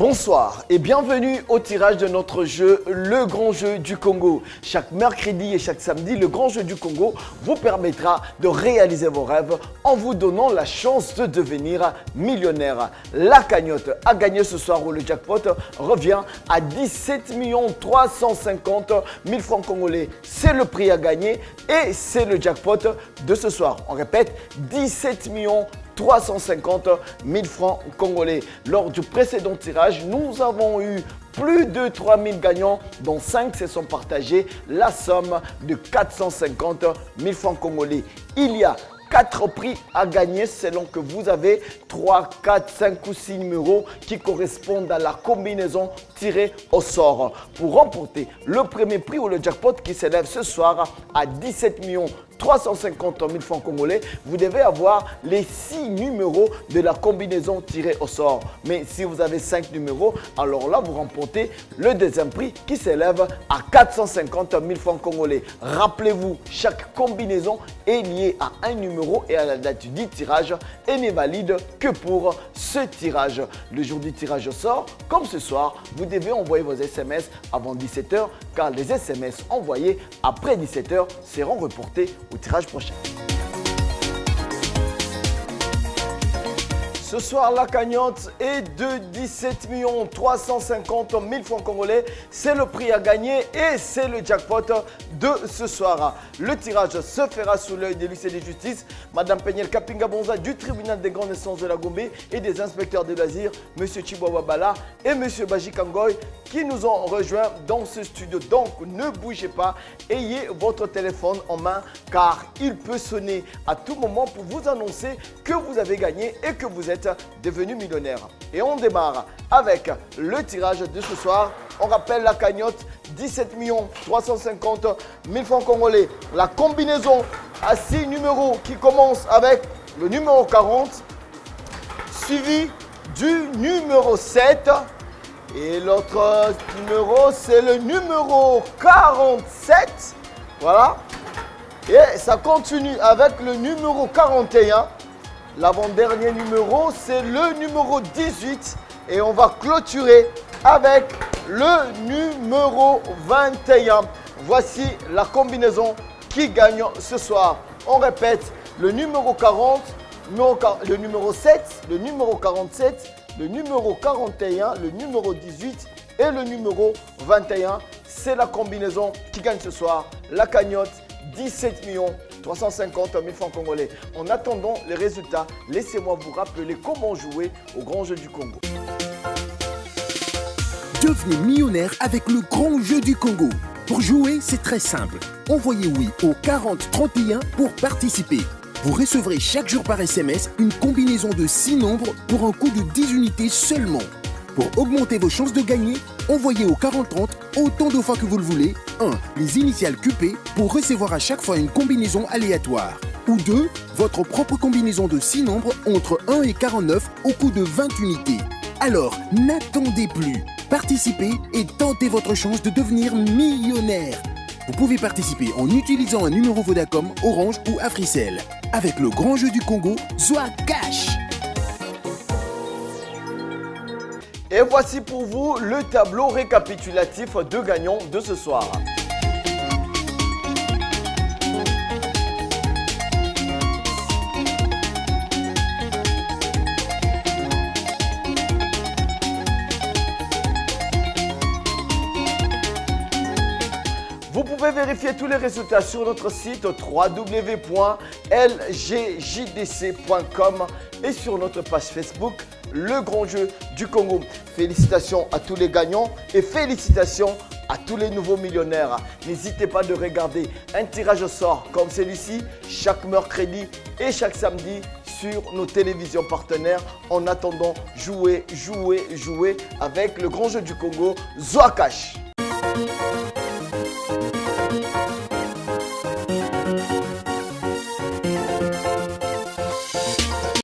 Bonsoir et bienvenue au tirage de notre jeu, le grand jeu du Congo. Chaque mercredi et chaque samedi, le grand jeu du Congo vous permettra de réaliser vos rêves en vous donnant la chance de devenir millionnaire. La cagnotte à gagner ce soir où le jackpot revient à 17 350 000 francs congolais. C'est le prix à gagner et c'est le jackpot de ce soir. On répète, 17 350 000 francs congolais. Lors du précédent tirage, nous avons eu plus de 3000 gagnants, dont 5 se sont partagés la somme de 450 000 francs congolais. Il y a 4 prix à gagner selon que vous avez 3, 4, 5 ou 6 numéros qui correspondent à la combinaison tirée au sort. Pour remporter le premier prix ou le jackpot qui s'élève ce soir à 17 350 000 francs congolais, vous devez avoir les 6 numéros de la combinaison tirée au sort. Mais si vous avez 5 numéros, alors là, vous remportez le deuxième prix qui s'élève à 450 000 francs congolais. Rappelez-vous, chaque combinaison est liée à un numéro et à la date du tirage et n'est valide que pour ce tirage. Le jour du tirage au sort, comme ce soir, vous devez envoyer vos SMS avant 17 h car les SMS envoyés après 17 h seront reportés au tirage prochain. Ce soir, la cagnotte est de 17 350 000 francs congolais. C'est le prix à gagner et c'est le jackpot de ce soir. Le tirage se fera sous l'œil des huissiers de justice, Madame Peniel Kapinga Bonza du tribunal des grandes instances de la Gombe et des inspecteurs de loisirs, M. Chiboua Bala et M. Baji Kangoy qui nous ont rejoints dans ce studio. Donc, ne bougez pas, ayez votre téléphone en main car il peut sonner à tout moment pour vous annoncer que vous avez gagné et que vous êtes devenu millionnaire. Et on démarre avec le tirage de ce soir. On rappelle la cagnotte, 17 350 000 francs congolais. La combinaison à 6 numéros qui commence avec le numéro 40, suivi du numéro 7. Et l'autre numéro, c'est le numéro 47. Voilà. Et ça continue avec le numéro 41. L'avant-dernier numéro, c'est le numéro 18. Et on va clôturer avec le numéro 21. Voici la combinaison qui gagne ce soir. On répète, le numéro 40, le numéro 7, le numéro 47, le numéro 41, le numéro 18 et le numéro 21. C'est la combinaison qui gagne ce soir. La cagnotte, 17 350 000 francs congolais. En attendant les résultats, laissez-moi vous rappeler comment jouer au grand jeu du Congo. Devenez millionnaire avec le grand jeu du Congo. Pour jouer, c'est très simple. Envoyez oui au 4031 pour participer. Vous recevrez chaque jour par SMS une combinaison de 6 nombres pour un coût de 10 unités seulement. Pour augmenter vos chances de gagner, envoyez au 4030 autant de fois que vous le voulez. 1. Les initiales QP pour recevoir à chaque fois une combinaison aléatoire. Ou 2. Votre propre combinaison de 6 nombres entre 1 et 49 au coût de 20 unités. Alors, n'attendez plus. Participez et tentez votre chance de devenir millionnaire. Vous pouvez participer en utilisant un numéro Vodacom, Orange ou Africell. Avec le grand jeu du Congo, Zoa Cash. Et voici pour vous le tableau récapitulatif de gagnants de ce soir. Vous pouvez vérifier tous les résultats sur notre site www.lgjdc.com et sur notre page Facebook, le grand jeu du Congo. Félicitations à tous les gagnants et félicitations à tous les nouveaux millionnaires. N'hésitez pas de regarder un tirage au sort comme celui-ci chaque mercredi et chaque samedi sur nos télévisions partenaires. En attendant, jouez avec le grand jeu du Congo, Zoa Cash.